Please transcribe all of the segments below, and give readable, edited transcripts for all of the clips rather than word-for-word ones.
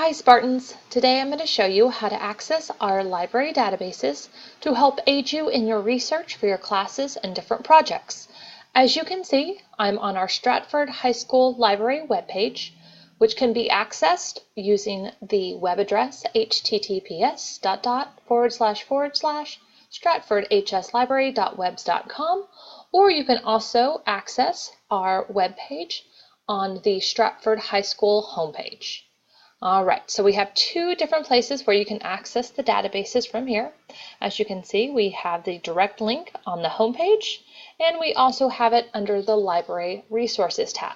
Hi Spartans! Today I'm going to show you how to access our library databases to help aid you in your research for your classes and different projects. As you can see, I'm on our Stratford High School Library webpage, which can be accessed using the web address https://stratfordhslibrary.webs.com, or you can also access our webpage on the Stratford High School homepage. All right, so we have two different places where you can access the databases from here. As you can see, we have the direct link on the homepage, and we also have it under the Library Resources tab.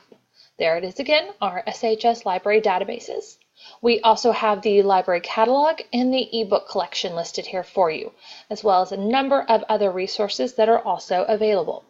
There it is again, our SHS library databases. We also have the library catalog and the ebook collection listed here for you, as well as a number of other resources that are also available.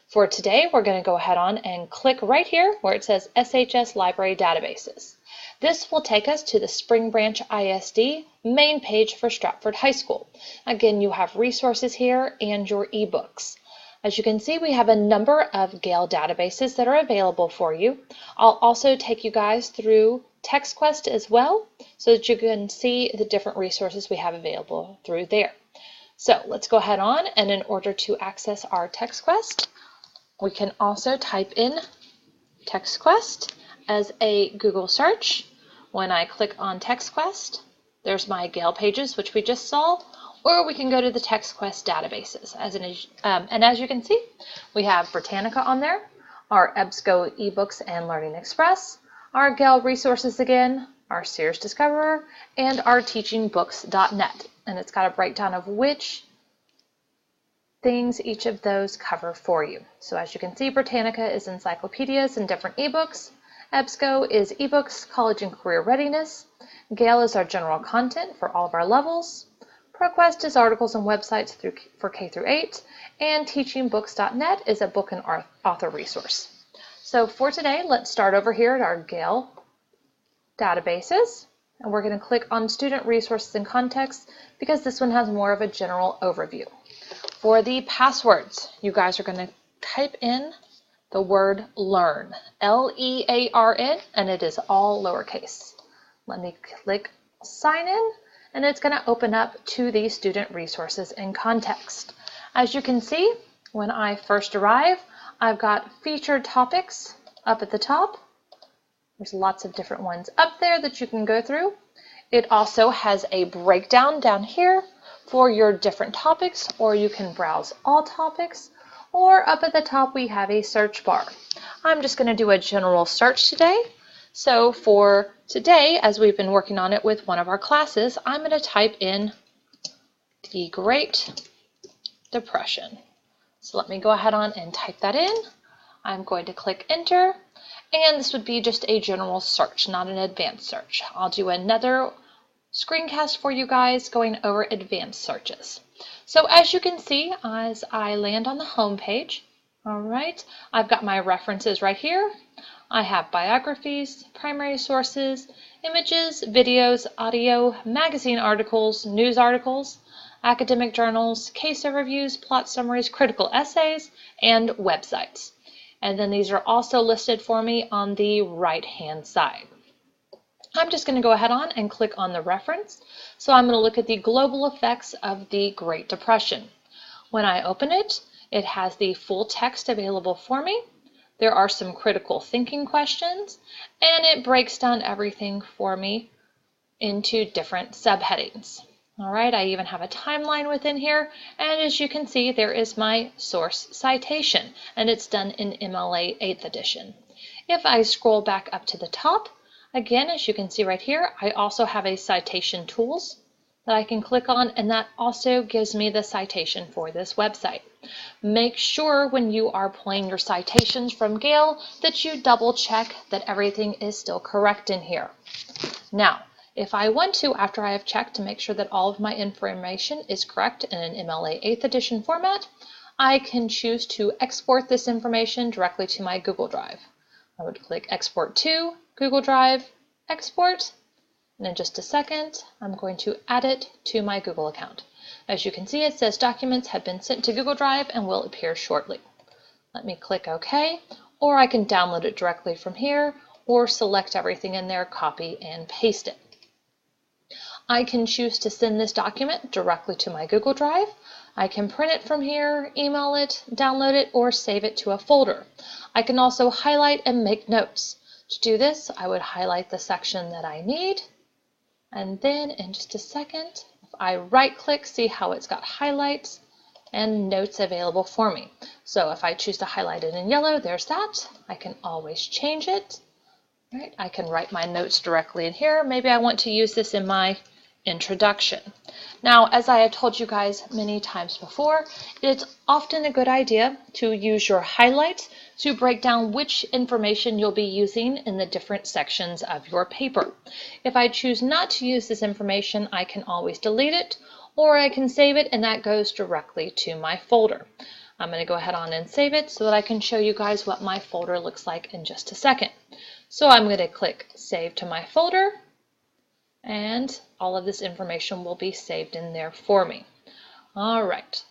For today, we're going to go ahead on and click right here where it says SHS Library Databases. This will take us to the Spring Branch ISD main page for Stratford High School. Again, you have resources here and your ebooks. As you can see, we have a number of Gale databases that are available for you. I'll also take you guys through TextQuest as well, so that you can see the different resources we have available through there. So let's go ahead on, and in order to access our TextQuest, we can also type in TextQuest as a Google search. When I click on TextQuest, there's my Gale pages, which we just saw, or we can go to the TextQuest databases. And as you can see, we have Britannica on there, our EBSCO eBooks and Learning Express, our Gale resources again, our Sears Discoverer, and our teachingbooks.net. And it's got a breakdown of which things each of those cover for you. So as you can see, Britannica is encyclopedias and different ebooks. EBSCO is ebooks, college and career readiness. Gale is our general content for all of our levels. ProQuest is articles and websites for K through 8. And teachingbooks.net is a book and author resource. So for today, let's start over here at our Gale databases. And we're going to click on Student Resources and Context because this one has more of a general overview. For the passwords, you guys are going to type in the word learn, L-E-A-R-N, and it is all lowercase. Let me click sign in, and it's going to open up to the Student Resources and Context. As you can see, when I first arrive, I've got featured topics up at the top. There's lots of different ones up there that you can go through. It also has a breakdown down here for your different topics, or you can browse all topics, or up at the top we have a search bar. I'm just going to do a general search today. So for today, as we've been working on it with one of our classes, I'm going to type in the Great Depression. So let me go ahead on and type that in. I'm going to click enter, and this would be just a general search, not an advanced search. I'll do another screencast for you guys going over advanced searches. So as you can see, as I land on the home page, all right, I've got my references right here. I have biographies, primary sources, images, videos, audio, magazine articles, news articles, academic journals, case overviews, plot summaries, critical essays, and websites. And then these are also listed for me on the right-hand side. I'm just going to go ahead on and click on the reference. So I'm going to look at the global effects of the Great Depression. When I open it, it has the full text available for me. There are some critical thinking questions, and it breaks down everything for me into different subheadings. All right, I even have a timeline within here, and as you can see, there is my source citation, and it's done in MLA 8th edition. If I scroll back up to the top, again, as you can see right here, I also have a citation tools that I can click on, and that also gives me the citation for this website. Make sure when you are pulling your citations from Gale that you double check that everything is still correct in here. Now, if I want to, after I have checked to make sure that all of my information is correct in an MLA 8th edition format, I can choose to export this information directly to my Google Drive. I would click Export to Google Drive, Export, and in just a second, I'm going to add it to my Google account. As you can see, it says documents have been sent to Google Drive and will appear shortly. Let me click OK, or I can download it directly from here, or select everything in there, copy and paste it. I can choose to send this document directly to my Google Drive. I can print it from here, email it, download it, or save it to a folder. I can also highlight and make notes. To do this, I would highlight the section that I need, and then in just a second, if I right-click, see how it's got highlights and notes available for me. So if I choose to highlight it in yellow, there's that. I can always change it. Right? I can write my notes directly in here. Maybe I want to use this in my introduction. Now, as I have told you guys many times before, it's often a good idea to use your highlights to break down which information you'll be using in the different sections of your paper. If I choose not to use this information, I can always delete it, or I can save it, and that goes directly to my folder. I'm going to go ahead on and save it so that I can show you guys what my folder looks like in just a second. So I'm going to click Save to my folder, and all of this information will be saved in there for me. All right,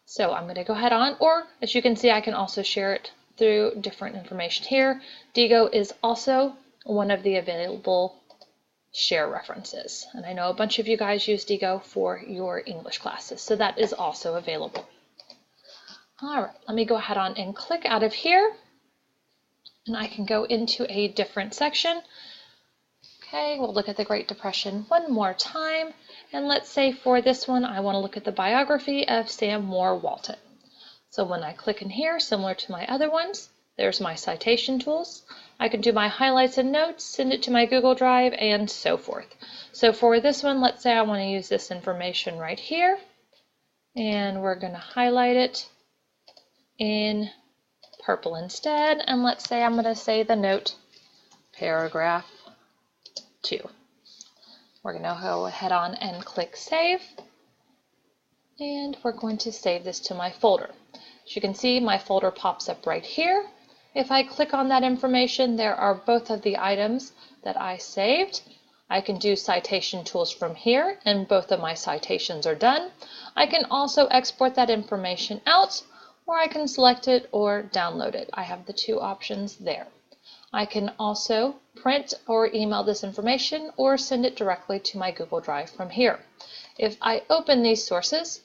so I'm going to go ahead on, or as you can see, I can also share it through different information here. Diigo is also one of the available share references, and I know a bunch of you guys use Diigo for your English classes, so that is also available. All right, let me go ahead on and click out of here, and I can go into a different section. Okay, we'll look at the Great Depression one more time, and let's say for this one I want to look at the biography of Sam Moore Walton. So when I click in here, similar to my other ones, there's my citation tools. I can do my highlights and notes, send it to my Google Drive, and so forth. So for this one, let's say I want to use this information right here, and we're going to highlight it in purple instead, and let's say I'm going to say the note paragraph 2. We're going to go ahead on and click Save, and we're going to save this to my folder. As you can see, my folder pops up right here. If I click on that information, there are both of the items that I saved. I can do citation tools from here, and both of my citations are done. I can also export that information out, or I can select it or download it. I have the two options there. I can also print or email this information or send it directly to my Google Drive from here. If I open these sources,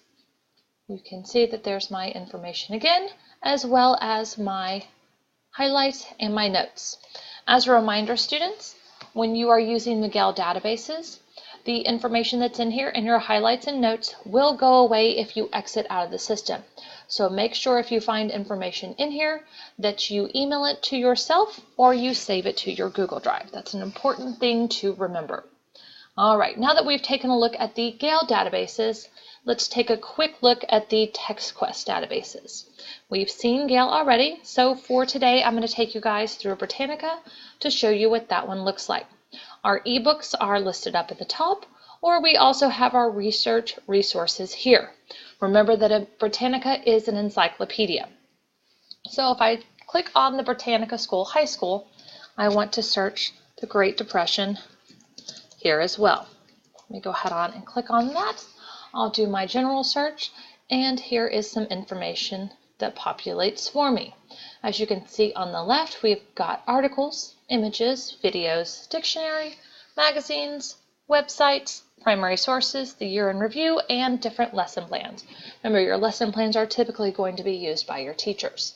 you can see that there's my information again, as well as my highlights and my notes. As a reminder, students, when you are using the Gale databases, the information that's in here and your highlights and notes will go away if you exit out of the system. So make sure if you find information in here that you email it to yourself or you save it to your Google Drive. That's an important thing to remember. All right, now that we've taken a look at the Gale databases, let's take a quick look at the TextQuest databases. We've seen Gale already, so for today I'm going to take you guys through Britannica to show you what that one looks like. Our ebooks are listed up at the top, or we also have our research resources here. Remember that a Britannica is an encyclopedia. So if I click on the Britannica School High School, I want to search the Great Depression here as well. Let me go ahead on and click on that. I'll do my general search, and here is some information that populates for me. As you can see on the left, we've got articles, images, videos, dictionary, magazines, websites, primary sources, the year in review, and different lesson plans. Remember, your lesson plans are typically going to be used by your teachers.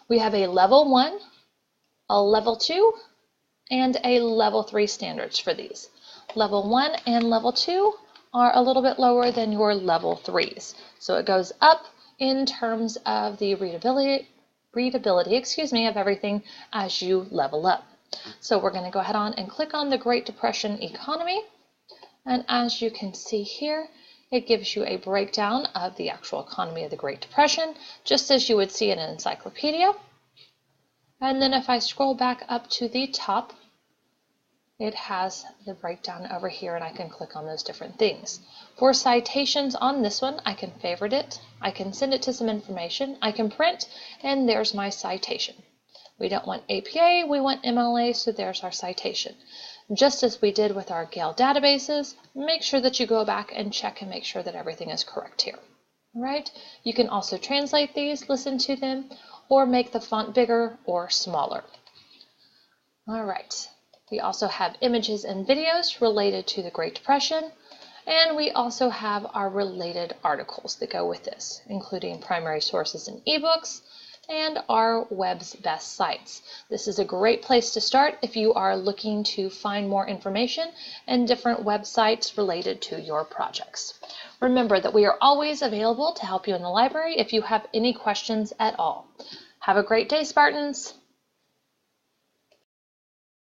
We have a level 1, a level 2, and a level 3 standards for these. Level 1 and level 2 are a little bit lower than your level 3s. So it goes up in terms of the readability of everything as you level up. So we're going to go ahead on and click on the Great Depression economy. And as you can see here, it gives you a breakdown of the actual economy of the Great Depression, just as you would see in an encyclopedia. And then if I scroll back up to the top, it has the breakdown over here, and I can click on those different things. For citations on this one, I can favorite it, I can send it to some information, I can print, and there's my citation. We don't want APA, we want MLA, so there's our citation. Just as we did with our Gale databases, make sure that you go back and check and make sure that everything is correct here. All right? You can also translate these, listen to them, or make the font bigger or smaller. All right. We also have images and videos related to the Great Depression, And we also have our related articles that go with this, including primary sources and ebooks, and our web's best sites. This is a great place to start if you are looking to find more information and different websites related to your projects. Remember that we are always available to help you in the library if you have any questions at all. Have a great day, Spartans!